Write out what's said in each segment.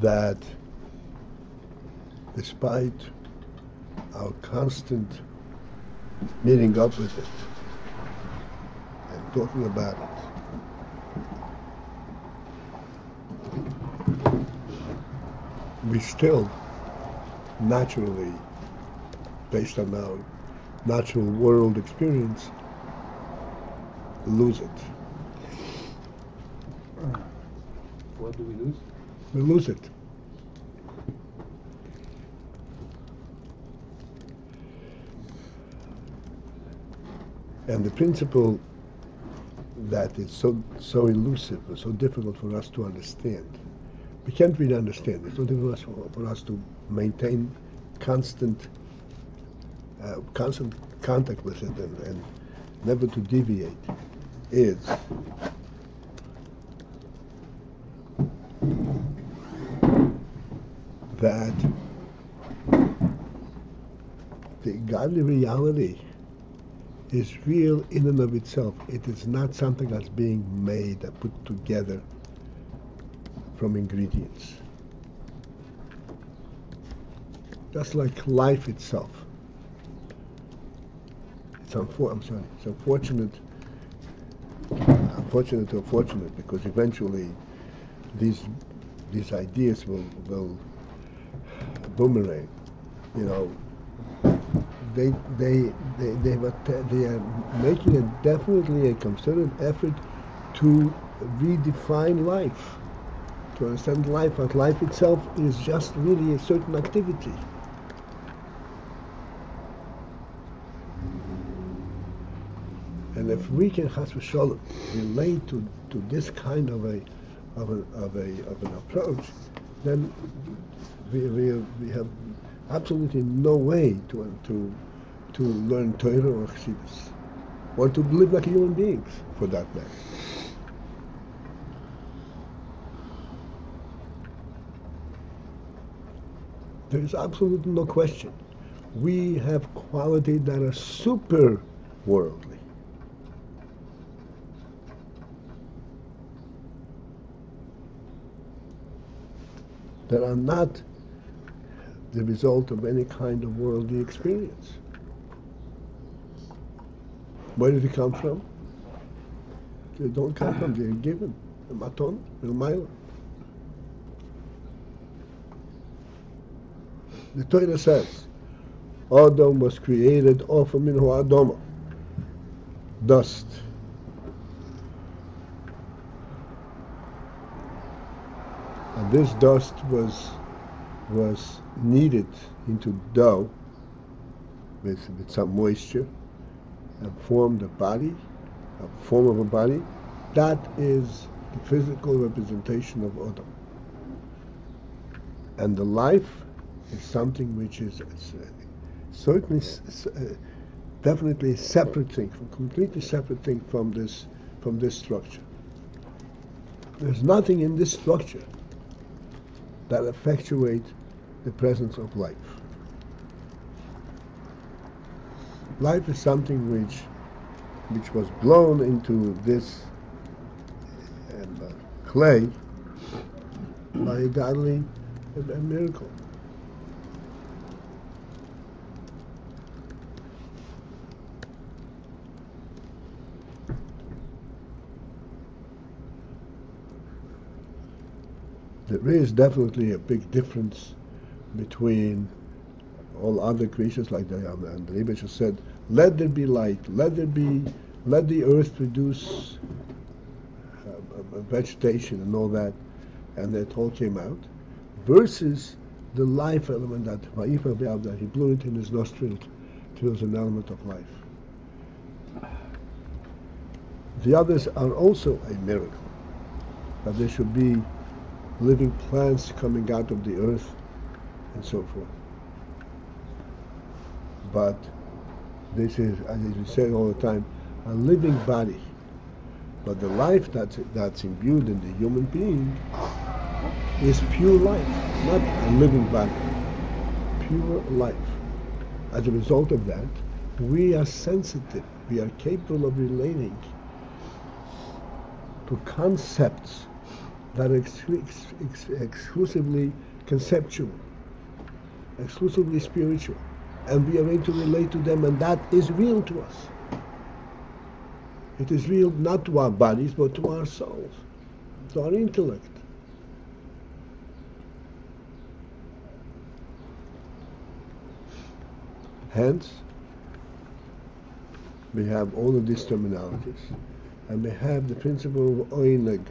that despite our constant meeting up with it and talking about it, we still naturally, based on our natural world experience, lose it. What do we lose? We lose it. And the principle that is so elusive and so difficult for us to understand, we can't really understand. It's so difficult for us to maintain constant contact with it and never to deviate, is that the godly reality is real in and of itself. It is not something that's being made or put together from ingredients. Just like life itself. It's unfortunate or fortunate, because eventually these ideas will boomerang. You know, they are making definitely a concerted effort to redefine life, to understand life, but life itself is just really a certain activity. And if we can, chas v'sholom, relate to this kind of an approach, then we have absolutely no way to learn Torah or Chassidus, or to live like human beings, for that matter. There is absolutely no question. We have qualities that are super worldly. That are not the result of any kind of worldly experience. Where did they come from? They don't come from, they're given. A maton, a maila. The Torah says, Adam was created off of minhu adama, dust. And this dust was kneaded into dough with some moisture and formed a body, a form of a body. That is the physical representation of Adam. And the life is something which is certainly, definitely a separate thing, completely separate thing from this structure. There's nothing in this structure that effectuate the presence of life. Life is something which was blown into this clay by a godly miracle. There is definitely a big difference between all other creatures, like the Beis just said, let there be light, let the earth produce vegetation and all that, and that all came out, versus the life element that he blew it in his nostril till was an element of life. The others are also a miracle, that there should be living plants coming out of the earth and so forth. But this is, as we say all the time, a living body. But the life that's imbued in the human being is pure life, not a living body. Pure life. As a result of that, we are sensitive, we are capable of relating to concepts that are exclusively conceptual, exclusively spiritual, and we are going to relate to them, and that is real to us. It is real not to our bodies, but to our souls, to our intellect. Hence, we have all of these terminologies, and we have the principle of Oyneg.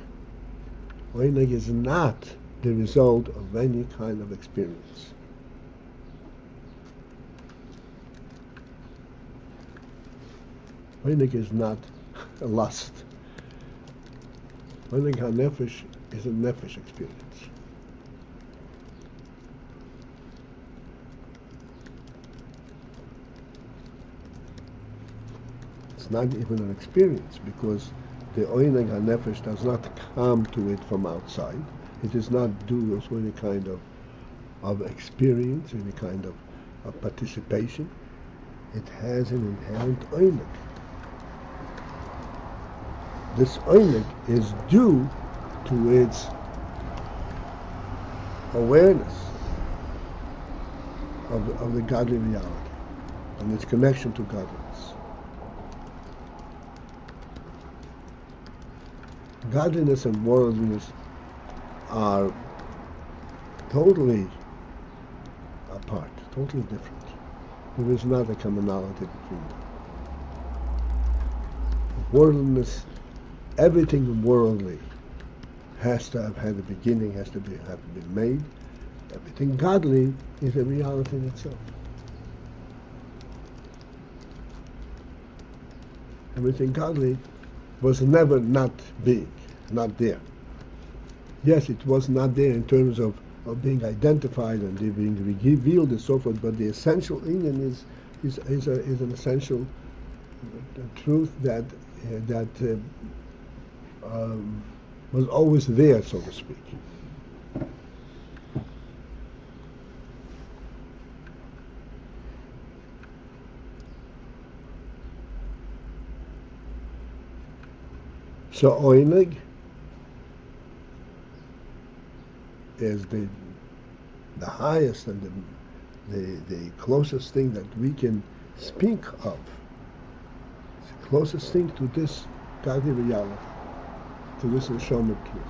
Oyneg is not the result of any kind of experience. Oyneg is not a lust. Oyneg HaNefesh is a Nefesh experience. It's not even an experience, because the Oyneg HaNefesh does not come to it from outside. It does not do also any kind of experience, any kind of participation. It has an inherent Oyneg. This Oyneg is due to its awareness of the godly reality and its connection to godliness. Godliness and worldliness are totally apart, totally different. There is not a commonality between them. Worldliness, everything worldly has to have had a beginning, have to be made. Everything godly is a reality in itself. Everything godly was never not being, not there. Yes, it was not there in terms of being identified and being revealed and so forth, but the essential Ayin is an essential truth that was always there, so to speak. So Oyneg is the highest and the closest thing that we can speak of. It's the closest thing to this godly reality, to this Neshama truth.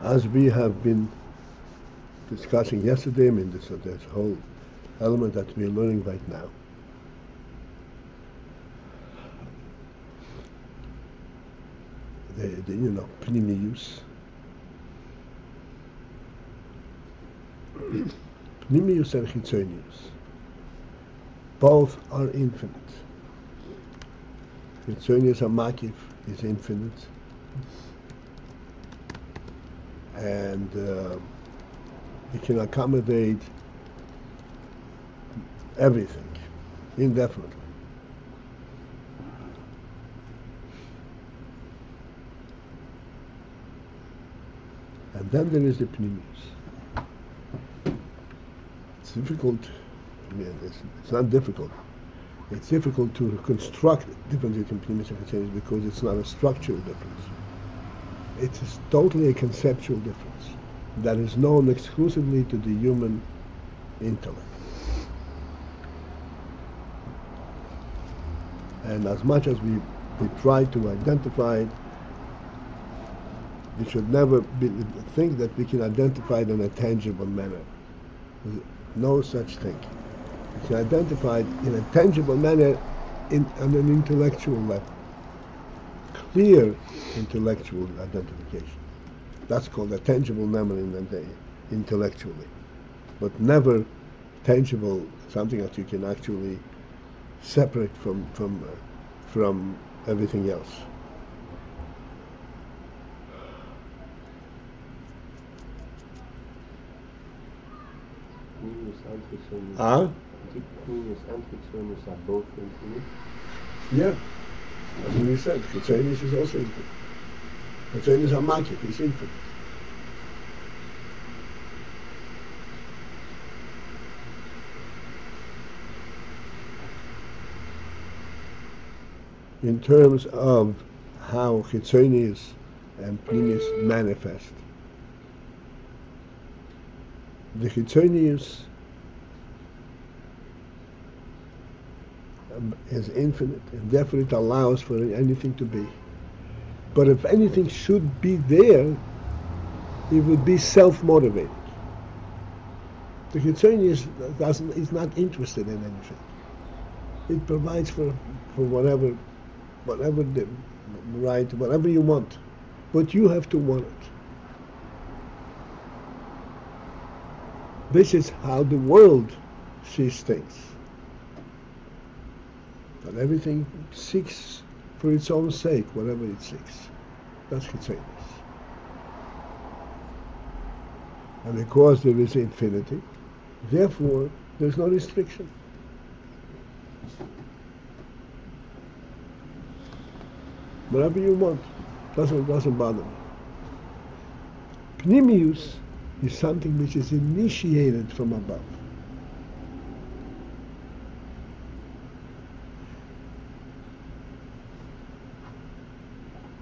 As we have been discussing yesterday, I mean, this whole element that we're learning right now, the Pnimius. Pnimius and Chitzonius, both are infinite. Chitzonius Makif is infinite, and it can accommodate everything indefinitely. And then there is the Pnimius. It's difficult, I mean, it's not difficult. It's difficult to construct difference between Pnimius and Chitzonius because it's not a structural difference. It is totally a conceptual difference that is known exclusively to the human intellect. And as much as we try to identify it, we should never think that we can identify it in a tangible manner. There's no such thing. We can identify it in a tangible manner on an intellectual level. Clear intellectual identification. That's called a tangible memory intellectually. But never tangible, something that you can actually separate from everything else. Pnimius and Chitzonius are both infinite. Yeah. As we said, Chitzonius is also infinite. Chassidus Hamakif, he's infinite. In terms of how Chitzonius and Pnimius manifest, the Chitzonius is infinite, and therefore it allows for anything to be. But if anything should be there, it would be self-motivated. The Chitzonius is not interested in anything. It provides for whatever the right, whatever you want, but you have to want it. This is how the world sees things. But everything seeks for its own sake, whatever it seeks. That's Chitzonius. And because there is infinity, therefore there's no restriction. Whatever you want, doesn't bother me. Pnimius is something which is initiated from above.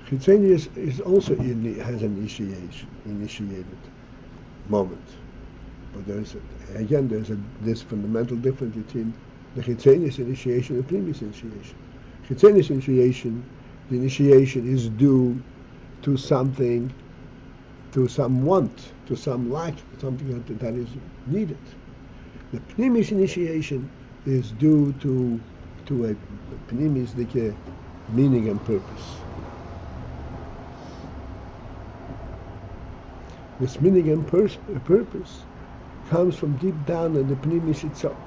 Chitzonius is also has an initiated moment, but there's this fundamental difference between the Chitzonius initiation and the Pnimius initiation. Chitzonius initiation, the initiation is due to something, to some want, to some lack, something that is needed. The Pnimius initiation is due to a Pnimius meaning and purpose. This meaning and purpose comes from deep down in the Pnimius itself.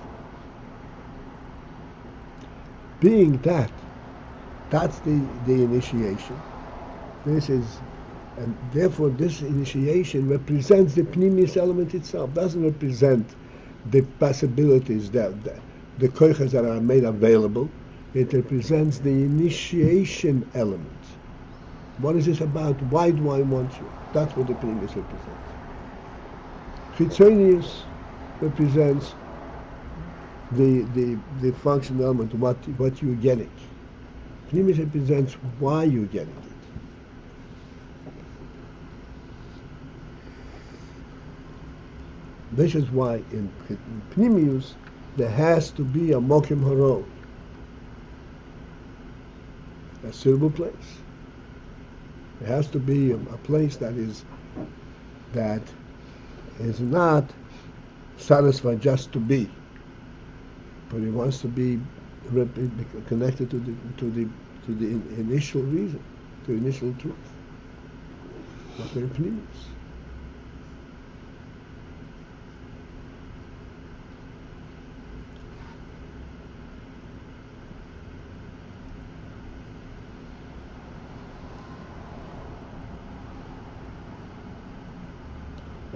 Being that's the initiation. And therefore this initiation represents the Pnimius element itself. Doesn't represent the possibilities the koiches that are made available. It represents the initiation element. What is this about? Why do I want you? That's what the Pnimius represents. Chitzonius represents the functional element, what you're getting. Pnimius represents why you're getting it. This is why in Pnimius there has to be a mokim haro, a suitable place. It has to be a place that is not satisfied just to be, but it wants to be connected to the initial reason, to the initial truth. That's very Pnimius.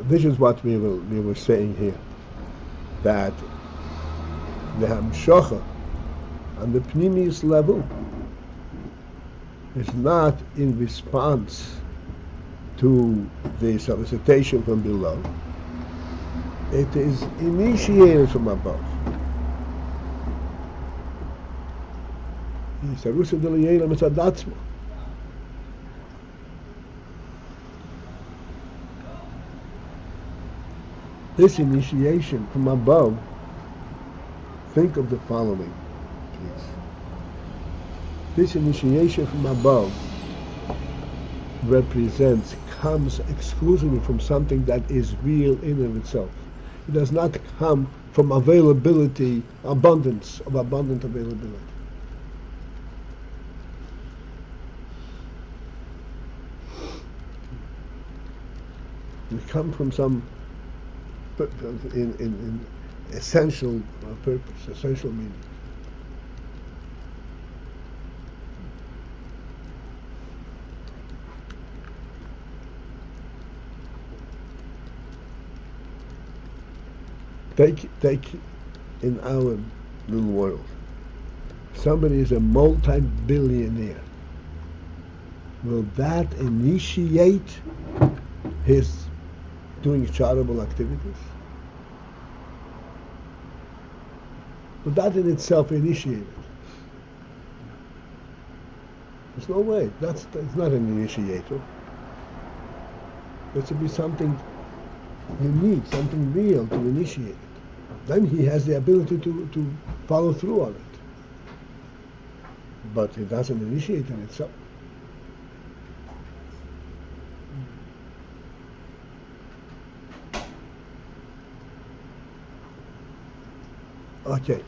This is what we were saying here, that the Hamshocha on the Pnimius level is not in response to the solicitation from below. It is initiated from above. This initiation from above, think of the following, please. This initiation from above comes exclusively from something that is real in and of itself. It does not come from abundant availability. It comes from some in essential purpose, essential meaning. Take in our little world. Somebody is a multi-billionaire. will that initiate his doing charitable activities? But that in itself initiated. There's no way. It's not an initiator. There should be something unique, something real to initiate it. Then he has the ability to follow through on it. But it doesn't initiate in itself. Okay.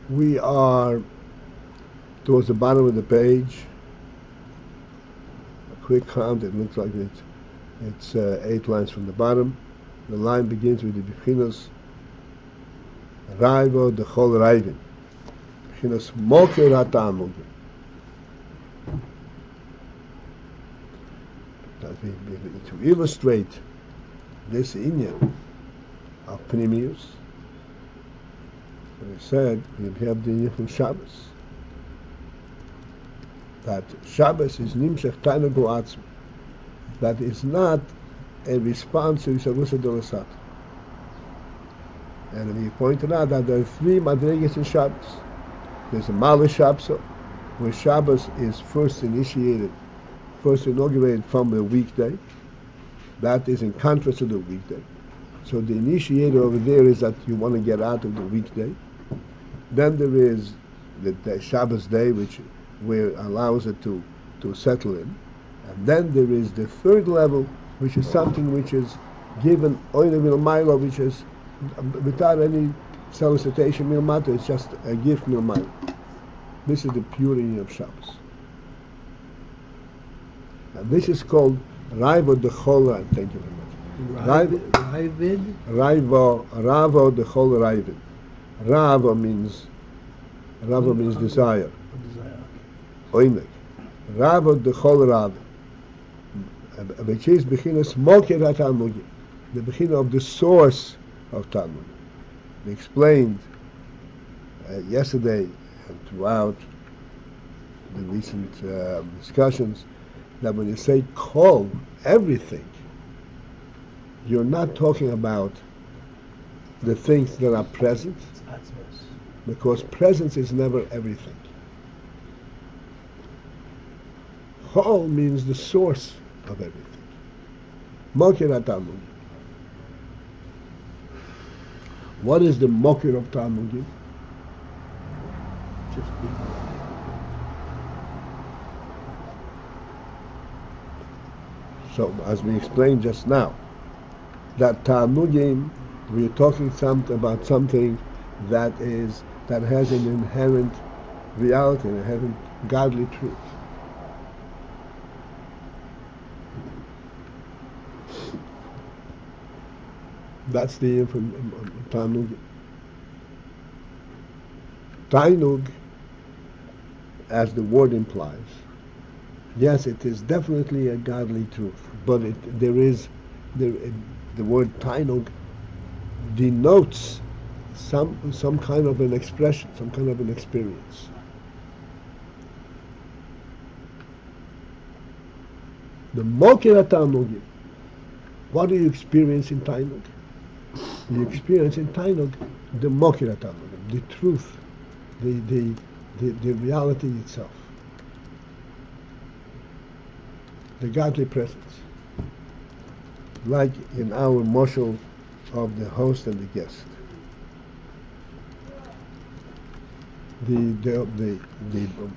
We are towards the bottom of the page. A quick count, it looks like it's 8 lines from the bottom. The line begins with the Bechinos Raivo Dechol Raivin. Bechinos Moker HaTamugim. To illustrate this inyan of Pnimius, we said we have the inyan from Shabbos, that Shabbos is Nimshech Tainug Atzmi, that is not a response to Yisavus Adolasat. And we pointed out that there are 3 madrigas in Shabbos. There's a Malish Shabbos, where Shabbos is first inaugurated from the weekday. That is in contrast to the weekday. So the initiator over there is that you want to get out of the weekday. Then there is the Shabbos day, where allows it to settle in. And then there is the third level, which is something which is given oina milmaila, which is without any solicitation milmata. It's just a gift milmaila. This is the purity of Shabbos. And this is called Raivo Dechol. Thank you very much. Ravo Dechol Raivin. Ravo means desire. Oimek. Ravo Dechol Rav. Which is Bechinas Moker HaTamugim, the Bechina of the source of Talmud. We explained yesterday and throughout the recent discussions that when you say Kol, everything, you're not talking about the things that are present, because presence is never everything. Kol means the source of everything. Moker HaTamugim. What is the moker of Talmud? So, as we explained just now, that Talmudim, we are talking about something that has an inherent reality, an inherent godly truth. That's the Tainug. Tainug, as the word implies, yes, it is definitely a godly truth, but the word Tainug denotes some kind of an expression, some kind of an experience. The Moker HaTamugim, what do you experience in Tainug? You experience in Tainug the Moker HaTamugim, the truth, the reality itself, the godly presence, like in our moshel of the host and the guest. The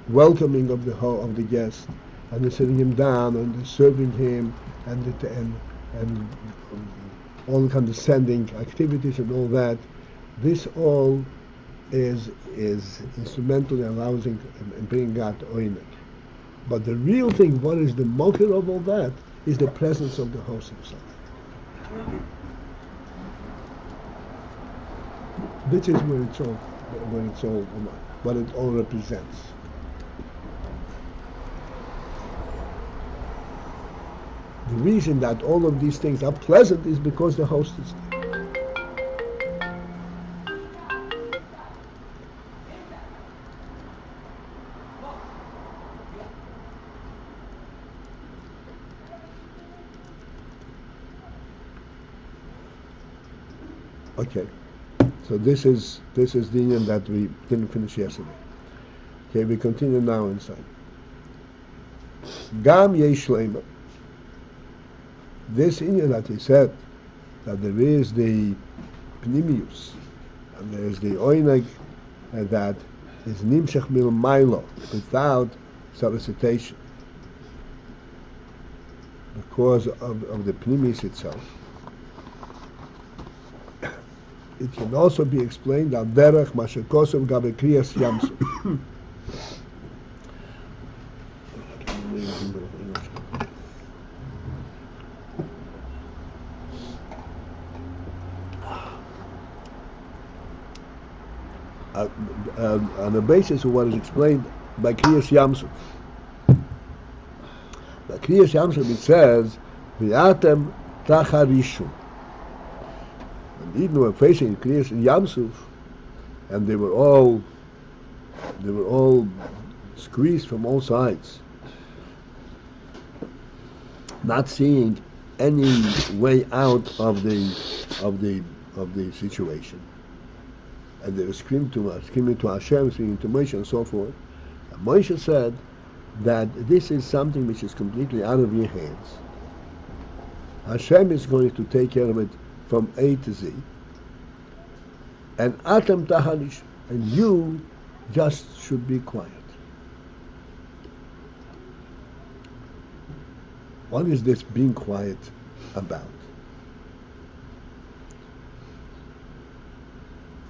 welcoming of the guest, and the sitting him down, and the serving him, and all the condescending activities and all that. This all is instrumental in allowing and bringing out oimek. But the real thing, what is the moker of all that, is the presence of the host himself. This is what it all represents. The reason that all of these things are pleasant is because the host is there. Okay, so this is the inyan that we didn't finish yesterday. Okay, we continue now inside. Gam yesh leima. This inyan that he said, that there is the pnimius, and there is the oineg that is nimshach mil mailo, without solicitation, because of the pnimius itself. It can also be explained al derech mashekosov gabe kriyas yamsuf. On the basis of what is explained by kriyas yamsuf. By kriyas yamsuf it says, v'atem tacharishu. And even when facing kriyas yamsuf, and they were all squeezed from all sides, not seeing any way out of the situation, and they were screaming to Hashem, screaming to Moshe, and so forth. And Moshe said that this is something which is completely out of your hands. Hashem is going to take care of it from A to Z. And atam tahalish, and you just should be quiet. What is this being quiet about?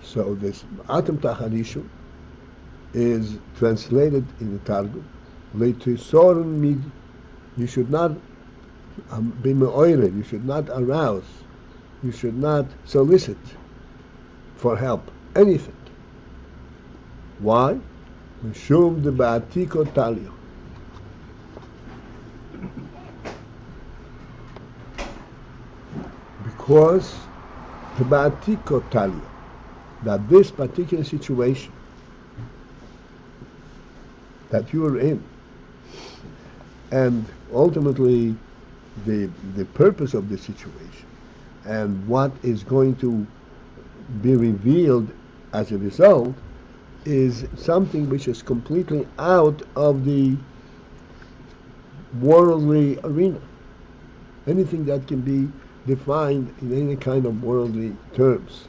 So this atam tahalishu is translated in the Targum, leitisorum mid, you should not be me'oire, you should not arouse, you should not solicit for help, anything. Why? Mishum de ba'atiko talio. Because the ba'atiko talio, that this particular situation that you are in, and ultimately the purpose of the situation, and what is going to be revealed as a result, is something which is completely out of the worldly arena. Anything that can be defined in any kind of worldly terms.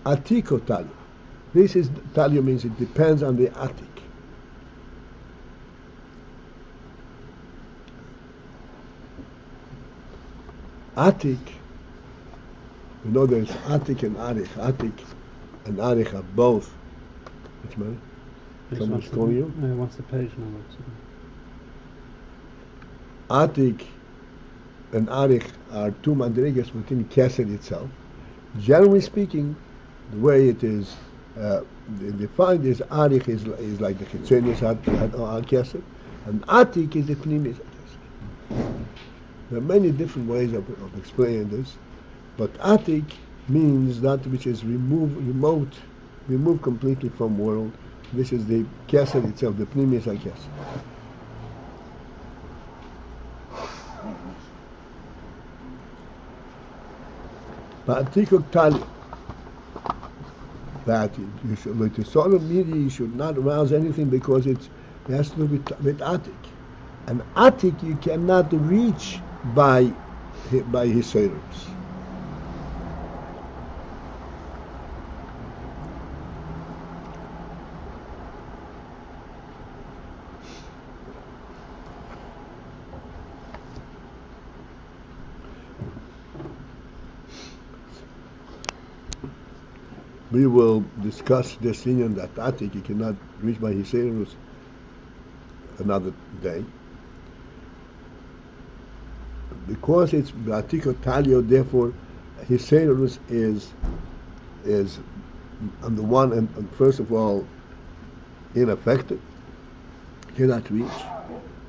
Atiko talio. This is, talio means it depends on the atik. Atik, you know there's atik and arich. Atik and arich are both. Which man? Someone's calling you? No, what's the page number? Atik and arich are two madrigas within Kesed itself. Generally speaking, the way it is defined is arich is like the chitzonius Kesed, and atik is the pnimius Kesed. There are many different ways of explaining this, but atik means that which is removed completely from world. This is the Kesed itself, the pnimius Kesed. But atikuk tali, that you should, like the soul of media, you should not arouse anything because it has to do with atik. And atik you cannot reach by his servants. We will discuss this inyan that atik you cannot reach by his servants another day. Because it's B'atiko Talio, therefore Hiserus is on the one and first of all ineffective, cannot reach,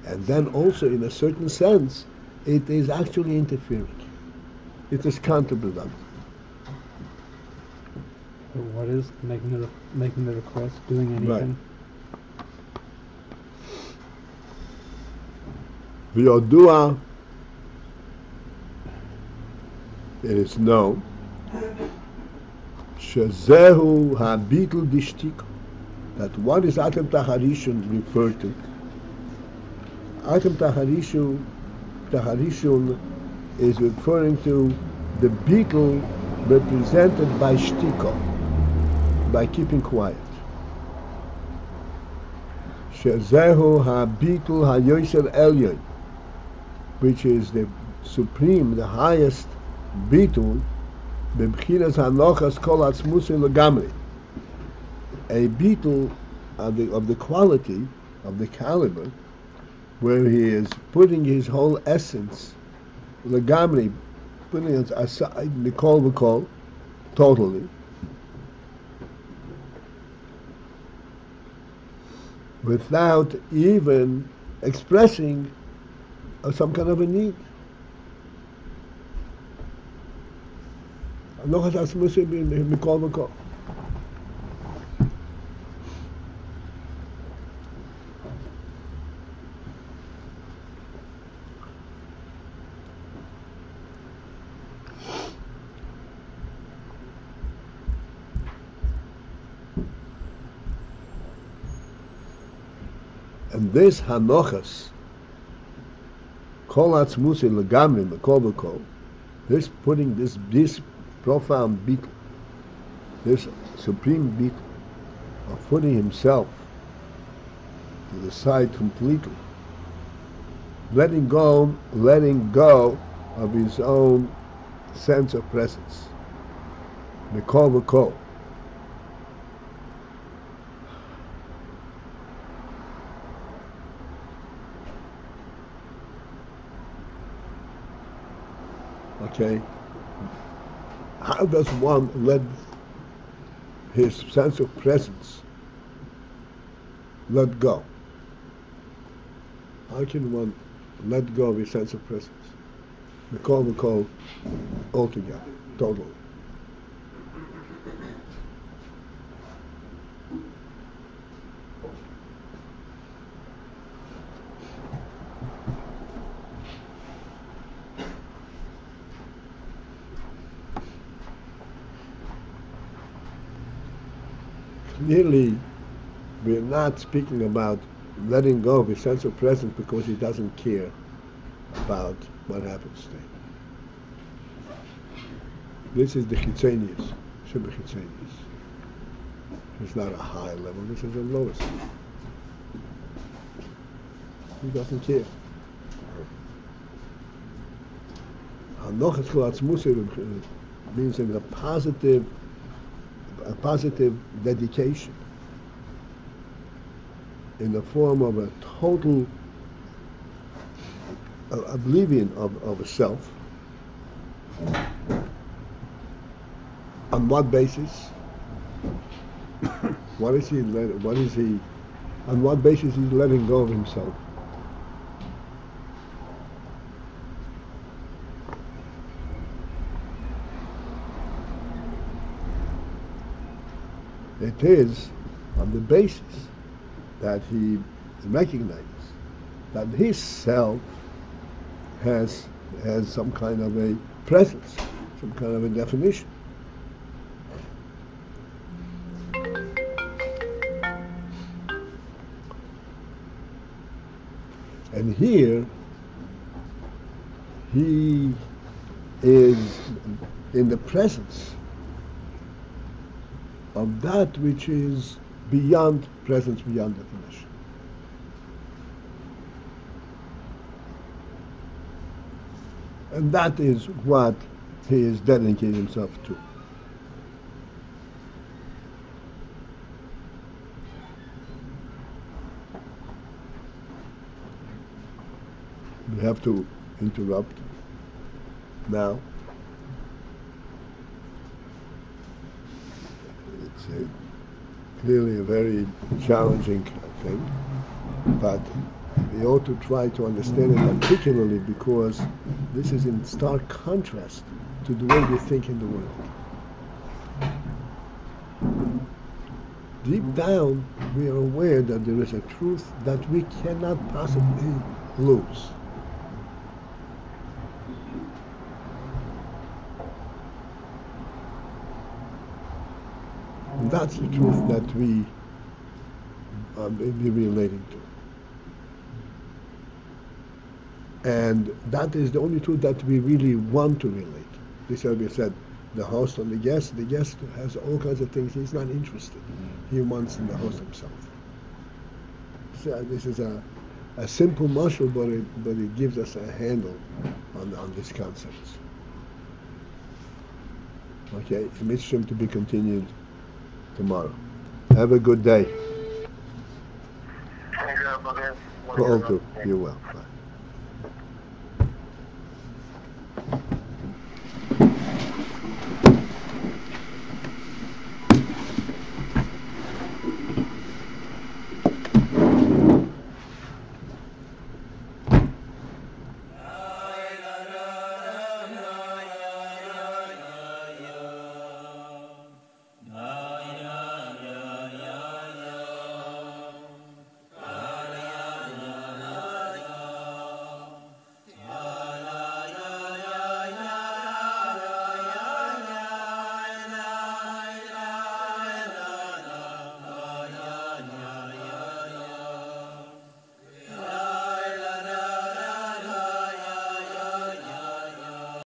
And then also, in a certain sense, it is actually interfering. It is counterproductive. So what is making the request? Doing anything? V'yodua, it is known, shezehu habitul dishtik, that what is Atem Taharishun referred to? Atem Taharishun is referring to the beetle represented by shtiko, by keeping quiet. Shezehu habitul hayoser elyon, which is the supreme, the highest bitul, b'bchinas hanochas kol atzmusin legamri, a bitul of the quality, of the caliber, where he is putting his whole essence, legamri, putting it aside, mikol v'kol, totally, without even expressing some kind of a need. And this hanochas, kol atzmusi legamri mekol v'kol, this putting this profound beat, this supreme beat of putting himself to the side completely, letting go of his own sense of presence, mekol v'kol. Okay, how does one let his sense of presence let go? How can one let go of his sense of presence? We call altogether, totally. Clearly, we're not speaking about letting go of his sense of presence because he doesn't care about what happens to him. This is the chitzenius, sheba chitzenius. It's not a high level, this is the lowest. He doesn't care. Hanochas kol atzmusi means in a positive dedication, in the form of a total oblivion of a self. On what basis? On what basis he's letting go of himself? It is on the basis that he recognizes that his self has some kind of a presence, some kind of a definition. And here he is in the presence of that which is beyond presence, beyond definition. And that is what he is dedicating himself to. We have to interrupt now. It's clearly a very challenging thing, but we ought to try to understand it particularly because this is in stark contrast to the way we think in the world. Deep down, we are aware that there is a truth that we cannot possibly lose. And that's the truth that we may be relating to. And that is the only truth that we really want to relate. This is we said, the host and the guest has all kinds of things he's not interested in. He wants in the host himself. So this is a simple mashal, but it gives us a handle on these concepts. Okay, Mitzvah to be continued tomorrow. Have a good day. Call to. You're well. Bye.